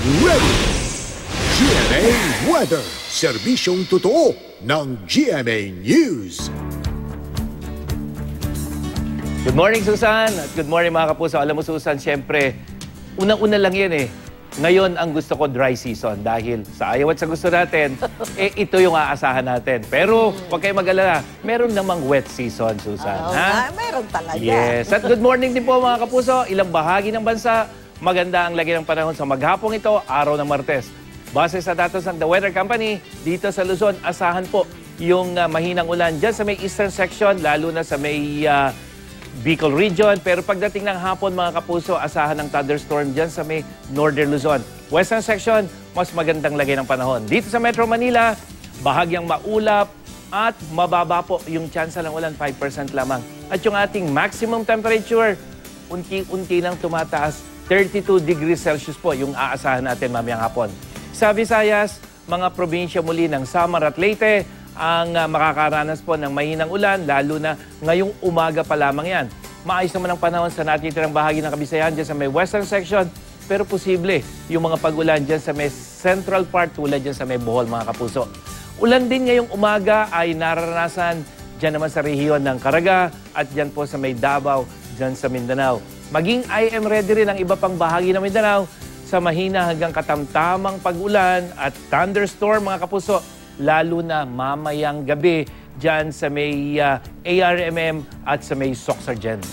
ready. GMA Weather, serbisyong totoo ng GMA News. Good morning, Susan. At good morning, mga kapuso. Alam mo, Susan, siyempre, unang-una lang yan eh. Ngayon, ang gusto ko, dry season. Dahil sa ayaw at sa gusto natin, ito yung aasahan natin. Pero, huwag kayo mag-alala, meron namang wet season, Susan. Ha? Meron talaga. Yes. At good morning din po, mga kapuso. Ilang bahagi ng bansa, maganda ang lagi ng panahon sa maghapong ito, araw ng Martes. Base sa datos ng The Weather Company, dito sa Luzon, asahan po yung mahinang ulan dyan sa may eastern section, lalo na sa may Bicol region. Pero pagdating ng hapon, mga kapuso, asahan ng thunderstorm dyan sa may northern Luzon. Western section, mas magandang lagay ng panahon. Dito sa Metro Manila, bahagyang maulap at mababa po yung tsansa ng ulan, 5% lamang. At yung ating maximum temperature, unti-unti nang tumataas, 32 degrees Celsius po yung aasahan natin mamayang hapon. Sa Visayas, mga probinsya muli ng Samar at Leyte, ang makakaranas po ng mahinang ulan, lalo na ngayong umaga pa lamang yan. Maayos naman ang panahon sa natitirang bahagi ng Kabisayan dyan sa may western section, pero posible yung mga pag-ulan dyan sa may central part, tulad dyan sa may Bohol, mga kapuso. Ulan din ngayong umaga ay nararanasan dyan naman sa rehiyon ng Caraga at dyan po sa may Davao, dyan sa Mindanao. Maging I am ready rin ang iba pang bahagi ng Mindanao sa mahina hanggang katamtamang pag-ulan at thunderstorm, mga kapuso, lalo na mamayang gabi dyan sa may ARMM at sa may Soxargen.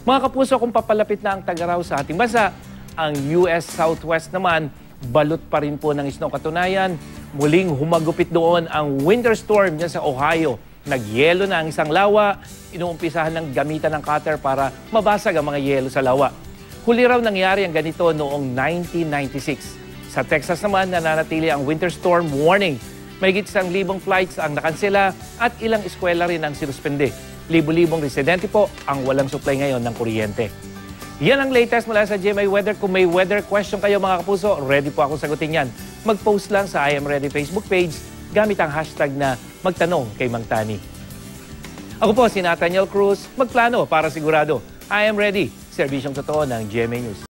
Mga kapuso, kung papalapit na ang tag-araw sa ating bansa, ang US Southwest naman, balot pa rin po ng snow. Katunayan, muling humagupit doon ang winter storm dyan sa Ohio. Nagyelo na ang isang lawa, inuumpisahan ng gamitan ng cutter para mabasag ang mga yelo sa lawa. Huli raw nangyari ang ganito noong 1996. Sa Texas naman, nananatili ang winter storm warning. Mahigit 1,000 flights ang nakansela at ilang eskwela rin ang sinuspende. Libo-libong residente po ang walang supply ngayon ng kuryente. Yan ang latest mula sa GMA Weather. Kung may weather question kayo, mga kapuso, ready po akong sagutin yan. Mag-post lang sa I Am Ready Facebook page gamit ang hashtag na magtanong kay Mang Tani. Ako po si Nathaniel Cruz, magplano para sigurado. I am ready. Serbisyong totoo ng GMA News.